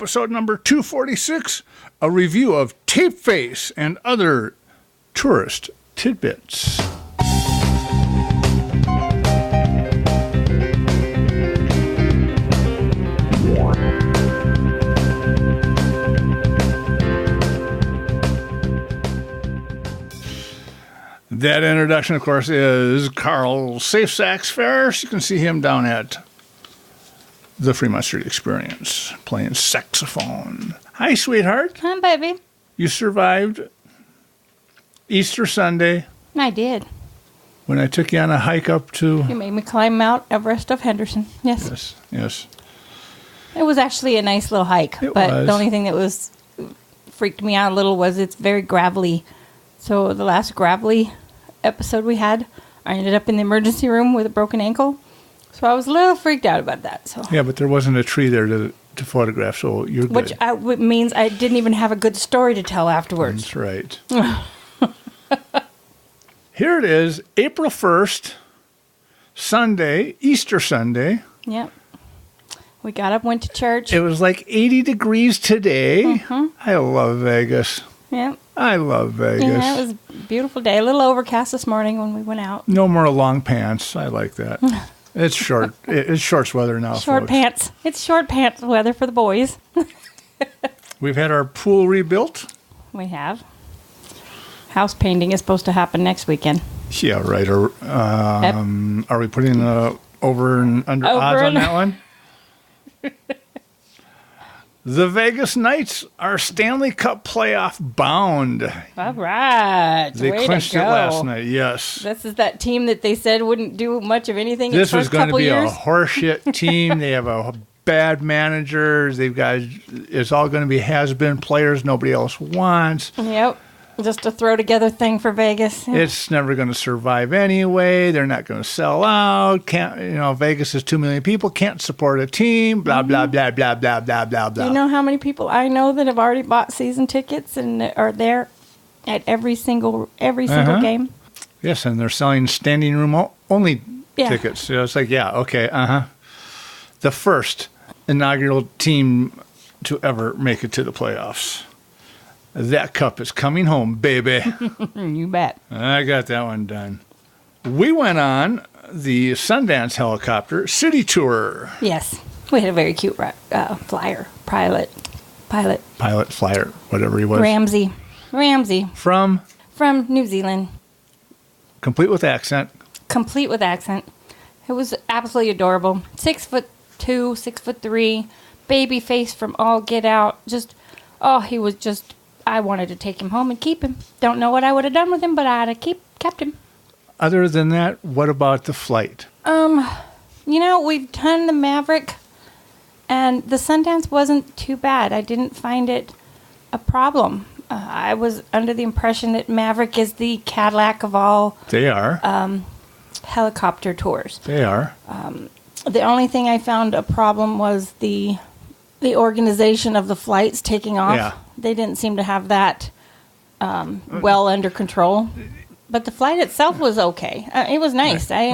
episode number 246, a review of Tape Face and other tourist tidbits. That introduction, of course, is Carl Safe Sax Ferris. You can see him down at the Fremont Street Experience playing saxophone. Hi, sweetheart. Hi, baby. You survived Easter Sunday. I did. When I took you on a hike up to... You made me climb Mount Everest of Henderson. Yes. Yes. It was actually a nice little hike. But the only thing that freaked me out a little was it's very gravelly. So the last gravelly episode we had, I ended up in the emergency room with a broken ankle. So I was a little freaked out about that. So yeah, but there wasn't a tree there to photograph, so you're good. Which means I didn't even have a good story to tell afterwards. That's right. Here it is, April 1st, Sunday, Easter Sunday. Yep. We got up, went to church. It was like 80 degrees today. Mm-hmm. I love Vegas. Yep. I love Vegas. Yeah, it was a beautiful day. A little overcast this morning when we went out. No more long pants. I like that. It's short. It's shorts weather now, Short folks. pants. It's short pants weather for the boys. We've had our pool rebuilt. We have. House painting is supposed to happen next weekend. Yeah, right. Are we putting over and under odds on that one? The Vegas Knights are Stanley Cup playoff bound. All right. They clinched it last night, yes. This is that team that they said wouldn't do much of anything This was going to be years. A horseshit team. They have a bad manager. It's all going to be has-been players nobody else wants. Yep. Just a throw-together thing for Vegas. Yeah. It's never going to survive anyway. They're not going to sell out. Vegas is 2 million people. Can't support a team. Blah, blah, blah, blah, blah, blah, blah, blah. Do you know how many people I know that have already bought season tickets and are there at every single game? Yes, and they're selling standing room only tickets. So it's like, okay, The first inaugural team to ever make it to the playoffs. That cup is coming home, baby. You bet. I got that one done. We went on the Sundance helicopter city tour. Yes. We had a very cute flyer, pilot, flyer, whatever he was. Ramsey. From New Zealand. Complete with accent. It was absolutely adorable. 6'2", 6'3", baby face from all get out. He was just... I wanted to take him home and keep him. Don't know what I would have done with him, but I'd have kept him. Other than that, what about the flight? We've done the Maverick, and the Sundance wasn't too bad. I didn't find it a problem. I was under the impression that Maverick is the Cadillac of all... They are. Helicopter tours. They are. The only thing I found a problem was the organization of the flights taking off. Yeah. They didn't seem to have that well under control. But the flight itself was okay. It was nice. I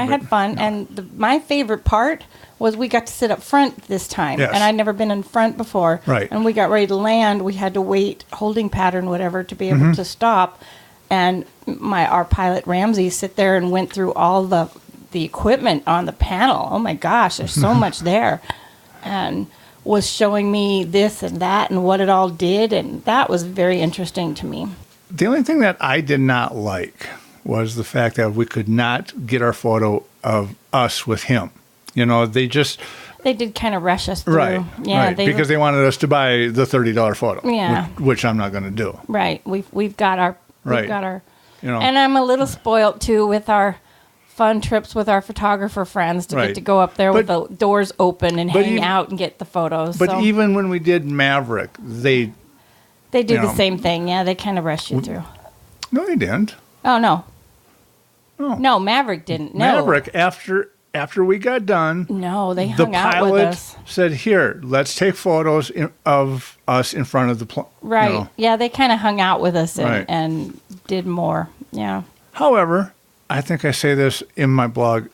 had fun. No. And my favorite part was we got to sit up front this time. Yes. And I'd never been in front before. Right. And we got ready to land. We had to wait, holding pattern, whatever, to be able to stop. And our pilot, Ramsey, sit there and went through all the equipment on the panel. Oh, my gosh, there's so much there. And... was showing me this and that and what it all did, and that was very interesting to me. The only thing that I did not like was the fact that we could not get our photo of us with him. They did kind of rush us through. Right, yeah, right, because they wanted us to buy the $30 photo, yeah, which I'm not going to do. Right, we've got our, and I'm a little spoiled too with our fun trips with our photographer friends to get to go up there with the doors open and hang out and get the photos. But even when we did Maverick, they do the same thing. Yeah, they kind of rush you through. No, they didn't. Oh, no. No, Maverick didn't. No. Maverick, after we got done, they hung out with us. The pilot said, here, let's take photos of us in front of the plane. Right. Yeah, they kind of hung out with us and did more. Yeah. However... I think I say this in my blog.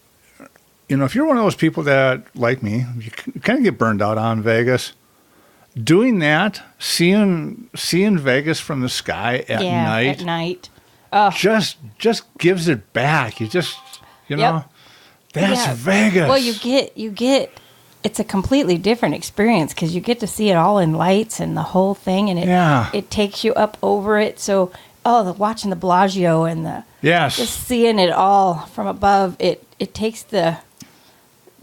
If you're one of those people that, like me, you kind of get burned out on Vegas, doing that, seeing Vegas from the sky at night. Just gives it back. You just, that's Vegas. Well, you get. It's a completely different experience because you get to see it all in lights and the whole thing, and it takes you up over it. So, watching the Bellagio and just seeing it all from above, it takes the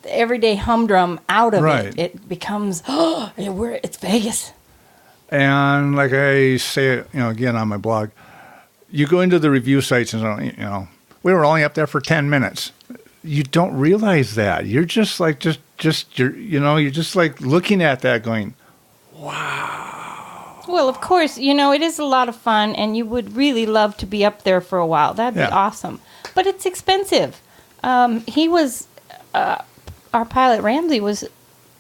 everyday humdrum out of it. It becomes it's Vegas. And like I say, again on my blog, you go into the review sites and we were only up there for 10 minutes. You don't realize that. You're just like you're just like looking at that going, wow. Well, of course, it is a lot of fun, and you would really love to be up there for a while. That'd be awesome. But it's expensive. He was our pilot Ramsey was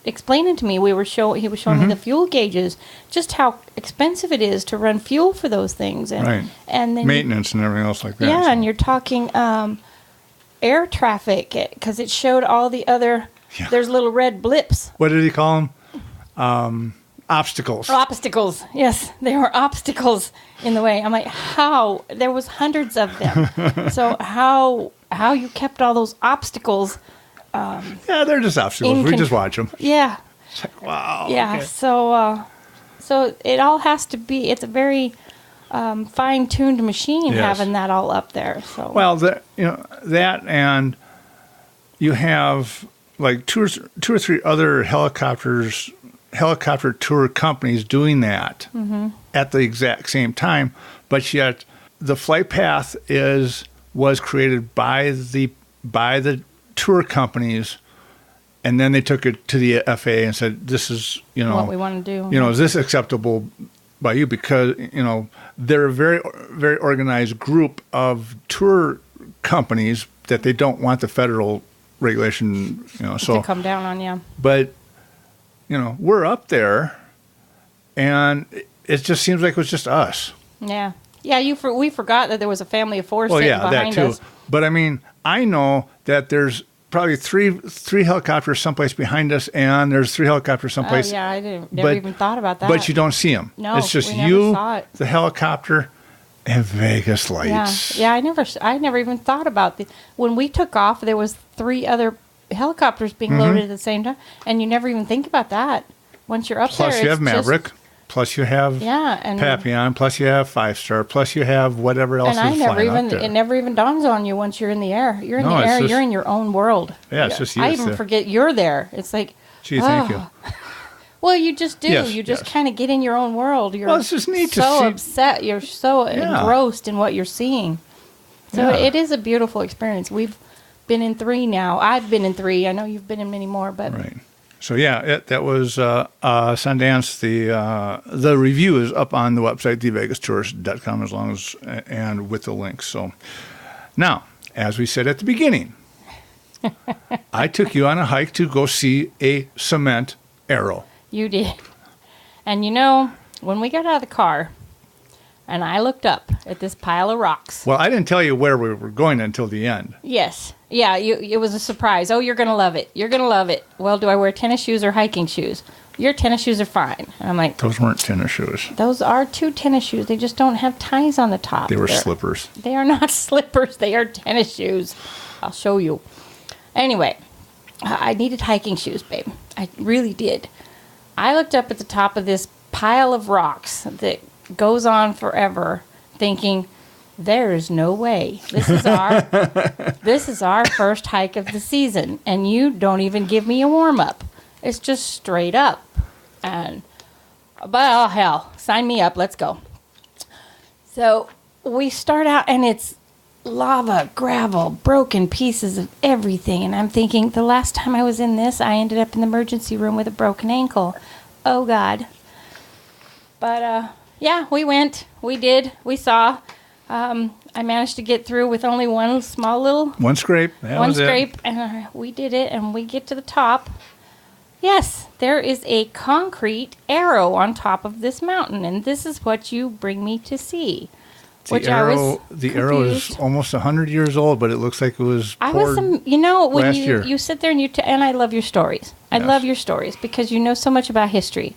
explaining to me. He was showing me the fuel gauges, just how expensive it is to run fuel for those things, and then maintenance and everything else like that. Yeah, and you're talking air traffic because it showed all the other. Yeah. There's little red blips. What did he call them? Obstacles. Obstacles. Yes, there were obstacles in the way. I'm like, how? There was hundreds of them. So how you kept all those obstacles? They're just obstacles. We just watch them. Yeah. It's like, wow. Yeah. Okay. So it all has to be. It's a very fine-tuned machine having that all up there. So that and you have like two or three other helicopter tour companies doing that at the exact same time, but yet the flight path was created by the tour companies, and then they took it to the FAA and said, "This is what we want to do. Is this acceptable by you?" Because they're a very very organized group of tour companies that they don't want the federal regulation, to come down on you. But we're up there, and it just seems like it was just us. Yeah, we forgot that there was a family of four sitting behind us. But I mean, I know that there's probably three helicopters someplace behind us, and there's 3 helicopters someplace. Oh, yeah, I never even thought about that. But you don't see them. No, it's just we never you, saw it. the helicopter, and Vegas lights. Yeah, I never even thought about when we took off. There was 3 other helicopters being loaded at the same time, and you never even think about that. Once you're up there, plus you have Maverick, plus you have Papillon, plus you have 5-star, plus you have whatever else. And it never even dawns on you once you're in the air. You're in the air. You're in your own world. Yeah, it's just you. I even forget you're there. It's like, gee, thank you. Well, you just do. You just kind of get in your own world. It's just neat to see. So upset. You're so engrossed in what you're seeing. So it is a beautiful experience. We've been in 3 now. I've been in 3. I know you've been in many more, but right. So that was Sundance. The review is up on the website thevegastourist.com and with the links. So now, as we said at the beginning, I took you on a hike to go see a cement arrow. You did. And when we got out of the car and I looked up at this pile of rocks. Well, I didn't tell you where we were going until the end. Yes. Yeah, it was a surprise. Oh, you're going to love it. You're going to love it. Well, do I wear tennis shoes or hiking shoes? Your tennis shoes are fine. And I'm like, those weren't tennis shoes. Those are 2 tennis shoes. They just don't have ties on the top. They were slippers. They are not slippers. They are tennis shoes. I'll show you. Anyway, I needed hiking shoes, babe. I really did. I looked up at the top of this pile of rocks that goes on forever, thinking, there is no way. This is our first hike of the season, and you don't even give me a warm-up. It's just straight up. But oh hell, sign me up. Let's go. So we start out, and it's lava, gravel, broken pieces of everything. And I'm thinking, the last time I was in this, I ended up in the emergency room with a broken ankle. Oh, God. But, we went. We did. We saw. I managed to get through with only one small little... One scrape. And we did it, and we get to the top. Yes, there is a concrete arrow on top of this mountain, and this is what you bring me to see. The arrow is almost 100 years old, but it looks like it was poured when last year. You sit there and and I love your stories. I love your stories because you know so much about history.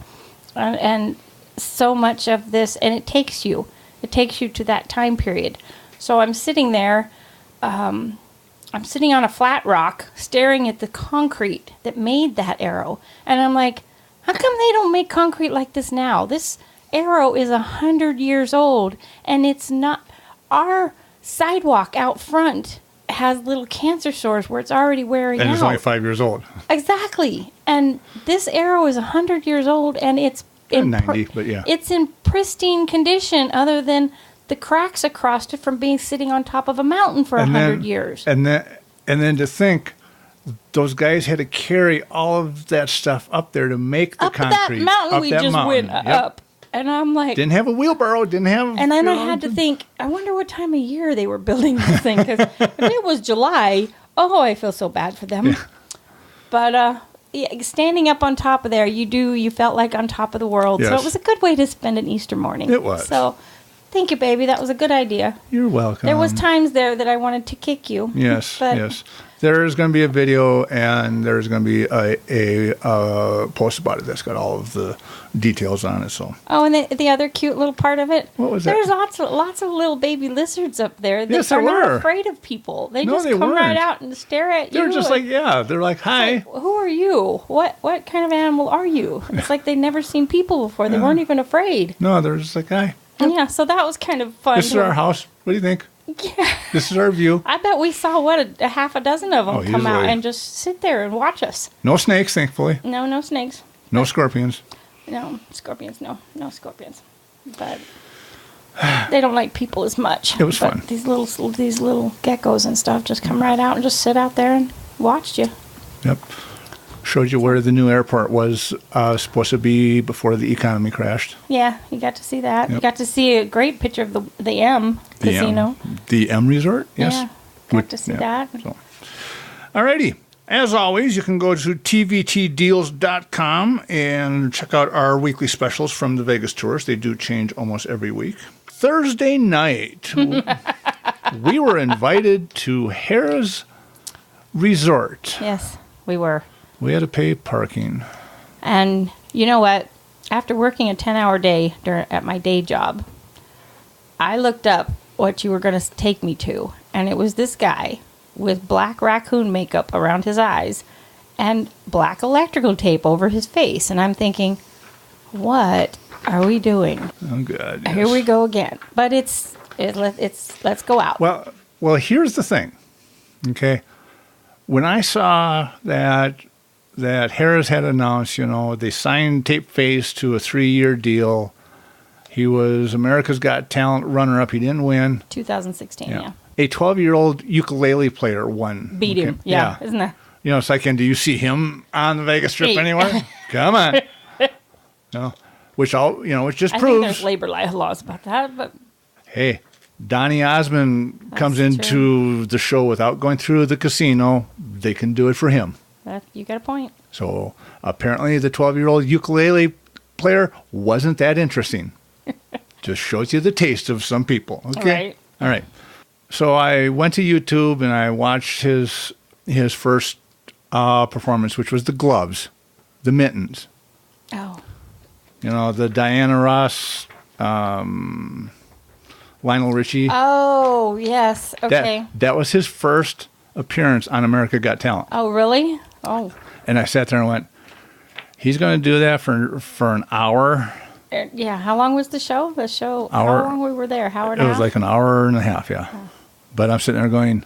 and so much of this, and it takes you to that time period. So I'm sitting there, I'm sitting on a flat rock, staring at the concrete that made that arrow, and I'm like, how come they don't make concrete like this now? This arrow is 100 years old, and it's not. Our sidewalk out front has little cancer sores where it's already wearing out. And it's only 5 years old. Exactly. And this arrow is 100 years old, and it's in 90, but yeah. It's in pristine condition, other than the cracks across it from being sitting on top of a mountain for 100 years. And then to think, those guys had to carry all of that stuff up there to make the up concrete. That mountain up we that just mountain. went up. And I'm like... Didn't have a wheelbarrow, didn't have... And then I had to think, I wonder what time of year they were building this thing. Because if it was July, I feel so bad for them. Yeah. But standing up on top of there, you felt like on top of the world. Yes. So it was a good way to spend an Easter morning. It was. So thank you, baby. That was a good idea. You're welcome. There was times there that I wanted to kick you. Yes, yes. There's going to be a video, and there's going to be a post about it that's got all of the details on it. So. Oh, and the other cute little part of it. What was that? There's lots of little baby lizards up there that yes, are there not were. afraid of people. They just come right out and stare at you. They're just like, they're like, hi. Like, who are you? What kind of animal are you? It's like they'd never seen people before. They weren't even afraid. No, they're just like, hi. Yeah, so that was kind of fun. This is our house. What do you think? Yeah. This is our view. I bet we saw, a half a dozen of them come out and just sit there and watch us. No snakes, thankfully. No snakes. No scorpions. No scorpions, no scorpions. But they don't like people as much. It was fun. These little geckos and stuff just come right out and just sit out there and watched you. Yep. Showed you where the new airport was supposed to be before the economy crashed. Yeah, you got to see that. Yep. You got to see a great picture of the M casino. The M Resort, yes. Yeah, got to see that. So. Alrighty. As always, you can go to tvtdeals.com and check out our weekly specials from the Vegas tours. They do change almost every week. Thursday night, we were invited to Harrah's Resort. Yes, we were. We had to pay parking. And you know what? After working a 10-hour day at my day job, I looked up what you were going to take me to. And it was this guy with black raccoon makeup around his eyes and black electrical tape over his face. And I'm thinking, what are we doing? Oh, God. Yes. Here we go again. But it's let's go out. Well, here's the thing. Okay. When I saw that Harrah's had announced, they signed Tape Face to a 3-year deal. He was America's Got Talent runner-up. He didn't win. 2016, yeah. A 12-year-old ukulele player won. Beat him, yeah. Isn't that? It's like, and do you see him on the Vegas Strip anywhere? Come on. Which just proves. I think there's labor laws about that, but. Hey, Donny Osmond comes into the show without going through the casino. They can do it for him. You got a point. So apparently the 12-year-old ukulele player wasn't that interesting. Just shows you the taste of some people. Okay. All right. So I went to YouTube and I watched his first performance, which was the gloves, the mittens. Oh. The Diana Ross, Lionel Richie. Oh, yes. Okay. That was his first appearance on America Got Talent. Oh, really? Oh. And I sat there and went, he's going to do that for an hour. Yeah. How long was the show? Hour. How long we were there? Hour and a half? It was like an hour and a half, yeah. Oh. But I'm sitting there going,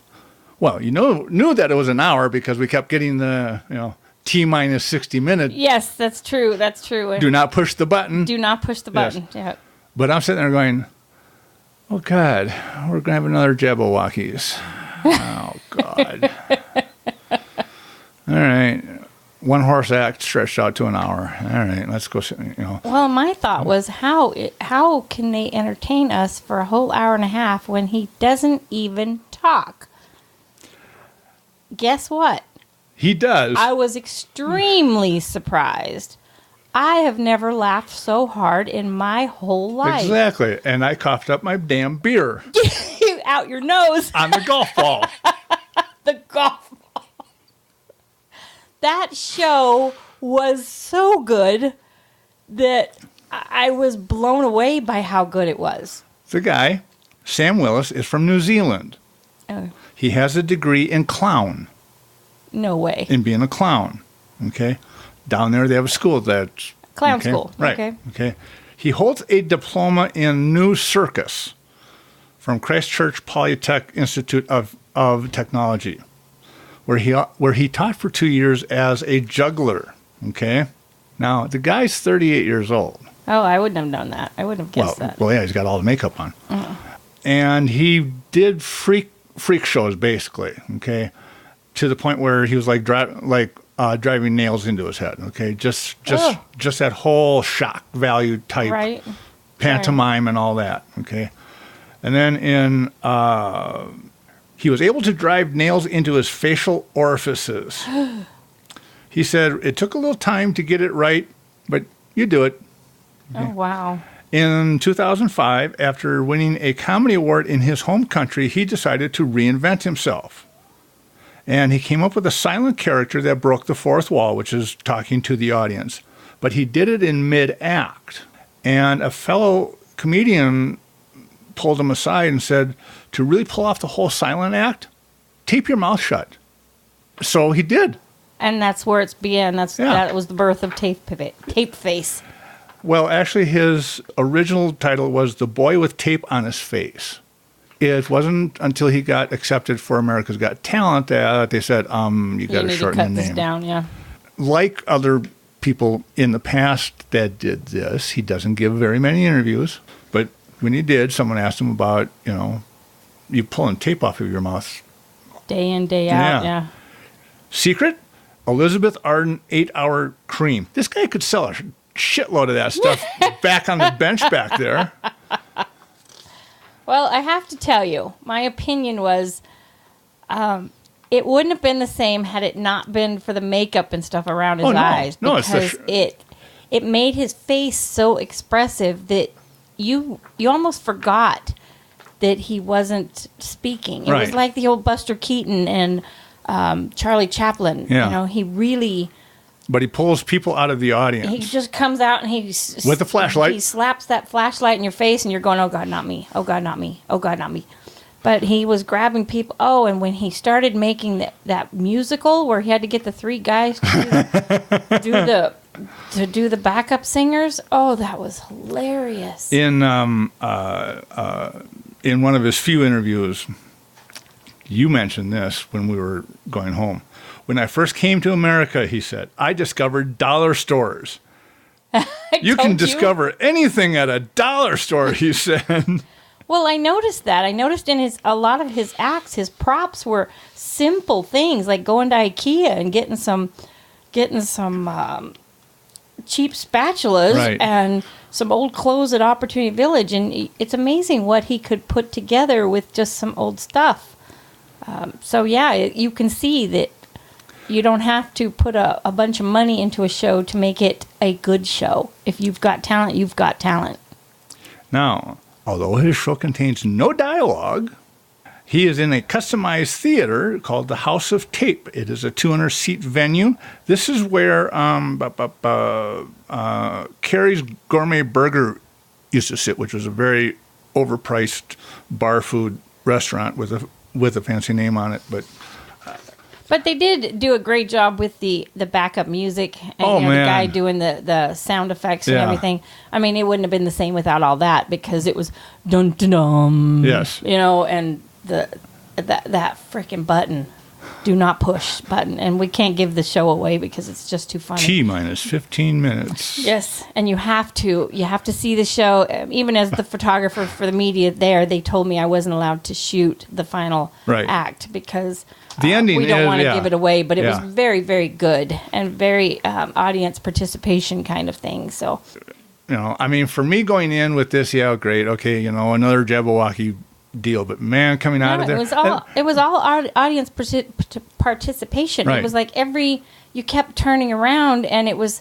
well, knew that it was an hour because we kept getting the, T-minus 60 minutes. Yes, that's true. That's true. Do not push the button. Do not push the button. Yes. Yeah. But I'm sitting there going, oh, God, we're going to have another Jabberwockies. Oh, God. All right. One horse act stretched out to an hour. All right, let's go. Well, my thought was how can they entertain us for a whole hour and a half when he doesn't even talk? Guess what? He does. I was extremely surprised. I have never laughed so hard in my whole life. Exactly, and I coughed up my damn beer. Out your nose. On the golf ball. The golf ball. That show was so good that I was blown away by how good it was. The guy, Sam Willis, is from New Zealand. Oh. He has a degree in clown. No way. In being a clown. Okay? Down there they have a school that's... Clown okay? school. Right. Okay. He holds a diploma in New Circus from Christchurch Polytech Institute of Technology, where he taught for 2 years as a juggler. Okay? Now, the guy's 38 years old. Oh, I wouldn't have known that. I wouldn't have guessed that. Well, yeah, he's got all the makeup on. And he did freak shows, basically, okay, to the point where he was like driving nails into his head, okay? Just that whole shock value type pantomime and all that, okay? And then he was able to drive nails into his facial orifices. He said it took a little time to get it right, but you do it. Okay? Oh, wow. In 2005, after winning a comedy award in his home country, he decided to reinvent himself. And he came up with a silent character that broke the fourth wall, which is talking to the audience. But he did it in mid-act. And a fellow comedian pulled him aside and said, to really pull off the whole silent act, tape your mouth shut. So he did. And that's where it's began. That was the birth of Tape Face. Well, actually, his original title was The Boy with Tape on His Face. It wasn't until he got accepted for America's Got Talent that they said, you got to shorten the name. You need to cut this down, yeah. Like other people in the past that did this, he doesn't give very many interviews. But when he did, someone asked him about, you pulling tape off of your mouth. Day in, day out, yeah. Secret? Elizabeth Arden 8-hour cream. This guy could sell a shitload of that stuff back on the bench back there. Well, I have to tell you, my opinion was it wouldn't have been the same had it not been for the makeup and stuff around his eyes. No, because it made his face so expressive that you almost forgot that he wasn't speaking. It was like the old Buster Keaton and Charlie Chaplin. Yeah. He really... But he pulls people out of the audience. He just comes out and with a flashlight. He slaps that flashlight in your face, and you're going, "Oh God, not me! Oh God, not me! Oh God, not me!" But he was grabbing people. Oh, and when he started making that musical where he had to get the three guys to do the backup singers, oh, that was hilarious. In one of his few interviews, you mentioned this when we were going home. When I first came to America, he said, I discovered dollar stores. You can discover anything at a dollar store, he said. Well, I noticed that. I noticed in a lot of his acts, his props were simple things, like going to IKEA and getting some cheap spatulas and some old clothes at Opportunity Village. And it's amazing what he could put together with just some old stuff. So, yeah, you can see that you don't have to put a bunch of money into a show to make it a good show. If you've got talent, you've got talent. Now, although his show contains no dialogue, he is in a customized theater called the House of Tape. It is a 200-seat venue. This is where Carrie's Gourmet Burger used to sit, which was a very overpriced bar food restaurant with a fancy name on it, But they did do a great job with the backup music and the guy doing the sound effects and everything. I mean, it wouldn't have been the same without all that because it was dun dun dum. Yes. And that freaking button, do not push button, and we can't give the show away because it's just too funny. T-minus 15 minutes. Yes, and you have to see the show. Even as the photographer for the media there, they told me I wasn't allowed to shoot the final act because. The ending we don't want to give it away, but it was very, very good and very audience participation kind of thing. So, I mean, for me going in with this, great, okay, another Jabberwocky deal, but man, coming out of there, it was all audience participation. Right. It was like you kept turning around, and it was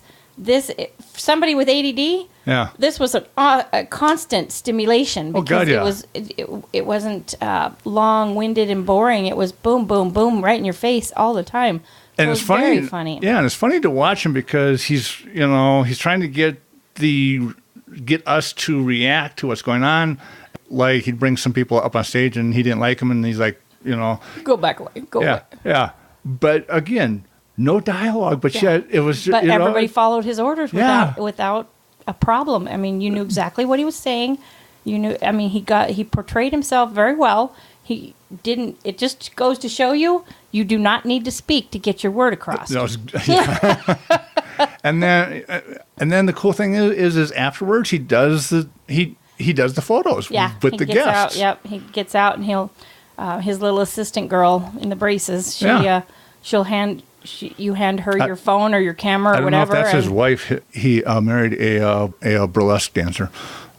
somebody with ADD. Yeah, this was a constant stimulation because it wasn't long-winded and boring. It was boom, boom, boom, right in your face all the time. And it's funny. Very funny. Yeah, and it's funny to watch him because he's trying to get get us to react to what's going on. Like he'd bring some people up on stage and he didn't like them, and he's like, go back away, go away. Yeah. But again, no dialogue, but yet it was. But everybody followed his orders without a problem. I mean, you knew exactly what he was saying. You knew. I mean, he portrayed himself very well. He didn't. It just goes to show you do not need to speak to get your word across. And then the cool thing is afterwards he does the photos with the guests. He gets out and he'll his little assistant girl in the braces. She'll hand her your phone or your camera or whatever. I don't know if that's his wife. He married a burlesque dancer.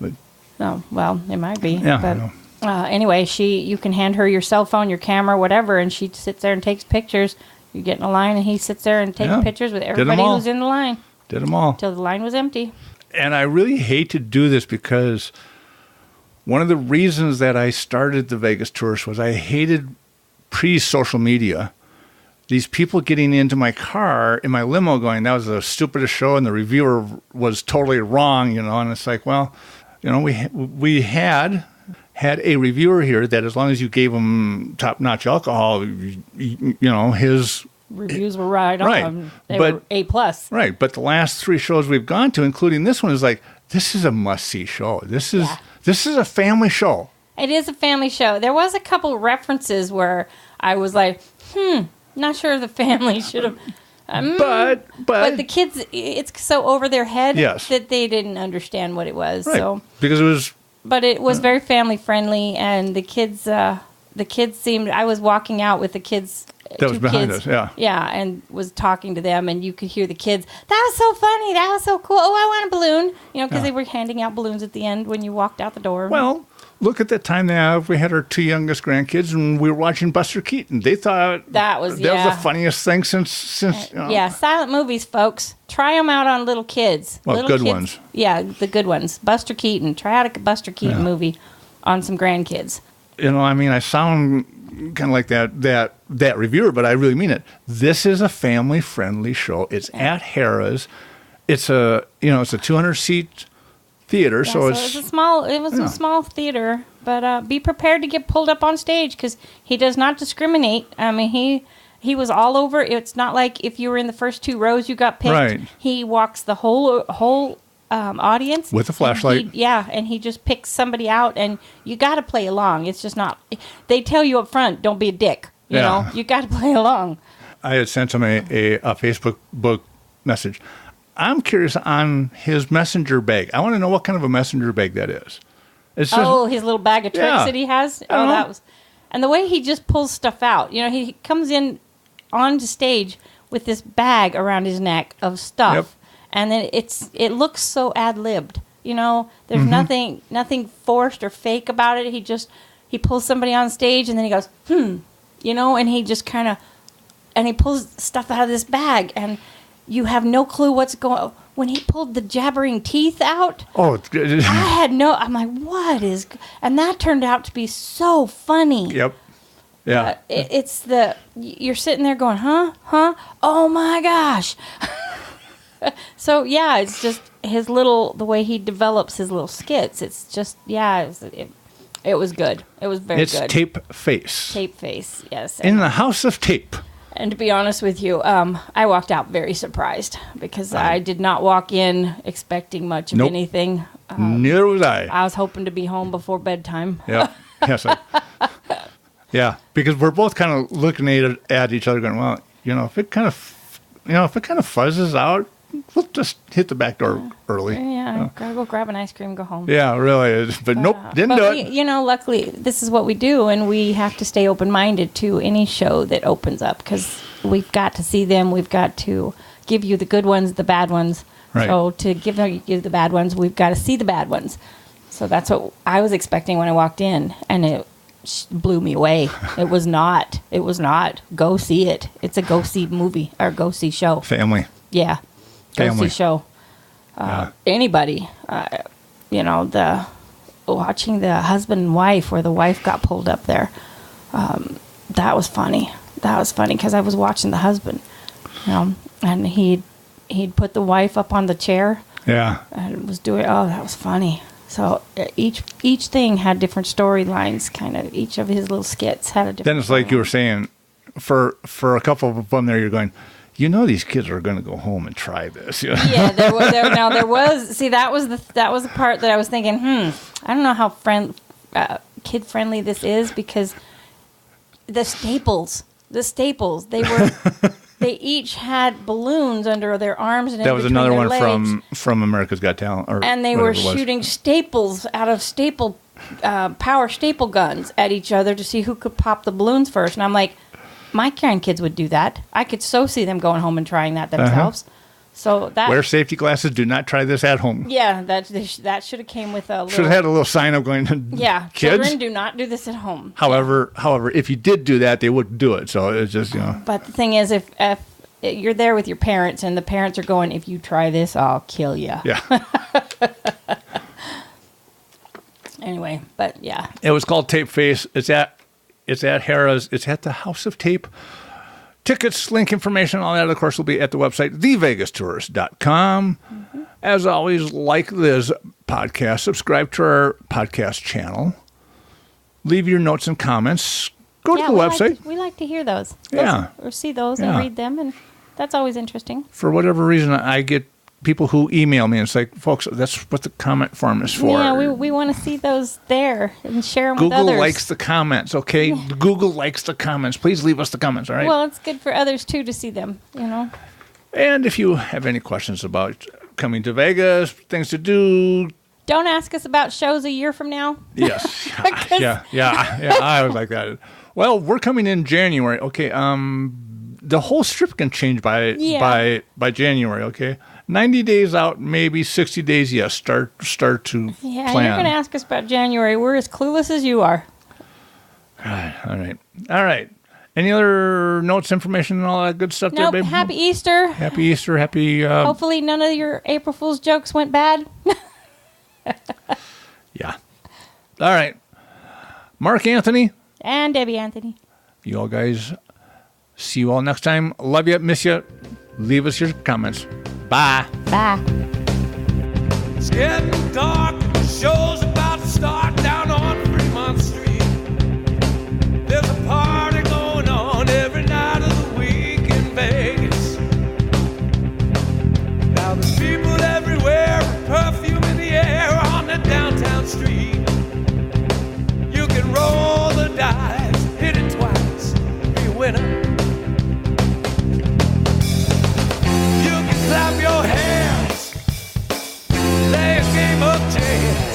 But, oh well, it might be. Yeah. But, I know. anyway, you can hand her your cell phone, your camera, whatever, and she sits there and takes pictures. You get in a line, and he sits there and takes pictures with everybody who's in the line. Did them all. Till the line was empty. And I really hate to do this because one of the reasons that I started the Vegas Tourist was I hated pre-social media. These people getting into my car, in my limo going, that was the stupidest show, and the reviewer was totally wrong, and it's like, well, we had a reviewer here that as long as you gave him top-notch alcohol, his reviews were right on. They were A+. Right, but the last 3 shows we've gone to, including this one, is like, this is a must-see show. This is a family show. It is a family show. There was a couple references where I was like, not sure the family should have... But the kids, it's so over their head that they didn't understand what it was. Right, so because it was... But it was very family friendly, and the kids seemed. I was walking out with the kids. That was behind us, yeah, and was talking to them, and you could hear the kids. That was so funny. That was so cool. Oh, I want a balloon. Because they were handing out balloons at the end when you walked out the door. Well, look at that time we had our 2 youngest grandkids, and we were watching Buster Keaton. They thought that was the funniest thing since. Silent movies, folks. Try them out on little kids. Well, little good kids. Ones. Yeah, the good ones. Buster Keaton. Try out a Buster Keaton movie on some grandkids. I sound kind of like that reviewer, but I really mean it. This is a family friendly show. It's at Harrah's. It's a 200-seat theater, so it's a small theater, but be prepared to get pulled up on stage because he does not discriminate. I mean, he was all over. It's not like if you were in the first 2 rows you got picked. Right. He walks the whole audience with a flashlight. And he just picks somebody out, and you got to play along. It's just not. They tell you up front, don't be a dick. You know, you got to play along. I had sent him a Facebook message. I'm curious on his messenger bag. I want to know what kind of a messenger bag that is. It's just, his little bag of tricks that he has. That was, and the way he just pulls stuff out. He comes in onto stage with this bag around his neck of stuff, and then it looks so ad-libbed. There's nothing forced or fake about it. He pulls somebody on stage, and then he goes, and he just kind of, and he pulls stuff out of this bag, and you have no clue what's going on. When he pulled the jabbering teeth out, I'm like, what is... And that turned out to be so funny. Yep. Yeah. You're sitting there going, huh? Oh my gosh. So, it's just the way he develops his little skits. It's just, it was good. It was very good. It's Tape Face. Tape Face, yes. In the House of Tape. And to be honest with you, I walked out very surprised because I did not walk in expecting much of anything. Neither was I. I was hoping to be home before bedtime. Yeah. Yes. Because we're both kind of looking at each other, going, "Well, if it kind of fuzzes out, we'll just hit the back door early." Yeah, gotta go grab an ice cream, go home. Yeah, really. But nope, didn't do it. Luckily, this is what we do, and we have to stay open-minded to any show that opens up because we've got to see them. We've got to give you the good ones, the bad ones. Right. So to give you the bad ones, we've got to see the bad ones. So that's what I was expecting when I walked in, and it blew me away. It was not. Go see it. It's a go see movie or go see show. Family. Yeah. Go see show. Anybody, watching the husband and wife where the wife got pulled up there. That was funny. Because I was watching the husband, and he'd put the wife up on the chair Yeah. And was doing. Oh, that was funny. So each thing had different storylines. Kind of each of his little skits had a different. Then it's like you were saying, for a couple of them there, you're going, these kids are going to go home and try this. Yeah, there was. See, that was the part that I was thinking. I don't know how kid friendly this is, because the staples, they were. They each had balloons under their arms and that was another one legs. from America's Got Talent, and they were shooting staples out of power staple guns at each other to see who could pop the balloons first. And I'm like, my grandkids would do that. I could so see them going home and trying that themselves. So that wear safety glasses. Do not try this at home. Yeah, that should have came with a little. Should have had a little sign up going. Yeah, kids, children do not do this at home. However, if you did do that, they wouldn't do it. So it's just But the thing is, if you're there with your parents and the parents are going, if you try this, I'll kill you. Yeah. Anyway, but yeah, it was called Tape Face. It's at Harrah's. It's at the House of Tape. Tickets, link information, all that, of course, will be at the website, thevegastourist.com. Mm-hmm. As always, like this podcast, subscribe to our podcast channel, leave your notes and comments, go to the website. We like to hear those. Or see those and read them, and that's always interesting. For whatever reason, I get people who email me, and it's like, folks, that's what the comment form is for. Yeah, we want to see those there and share them with others. Google likes the comments, okay? Yeah. Google likes the comments. Please leave us the comments, all right? Well, it's good for others, too, to see them, And if you have any questions about coming to Vegas, things to do... Don't ask us about shows a year from now. Yes. Yeah, I was like that. Well, we're coming in January. Okay, the whole strip can change by January, okay? 90 days out, maybe 60 days, yes, start to plan. Yeah, you're going to ask us about January. We're as clueless as you are. All right. Any other notes, information, and all that good stuff there, babe? Happy Easter. Happy Easter. Happy... Hopefully none of your April Fool's jokes went bad. Yeah. All right. Mark Anthony. And Debbie Anthony. You all guys, see you all next time. Love you, miss you. Leave us your comments. Bye. Bye. It's getting dark. The show's about to start down on Fremont Street. There's a party going on every night of the week in Vegas. Now there's people everywhere with perfume in the air on the downtown street. You can roll the dice, hit it twice, be a winner. Clap your hands, lay a game of chance.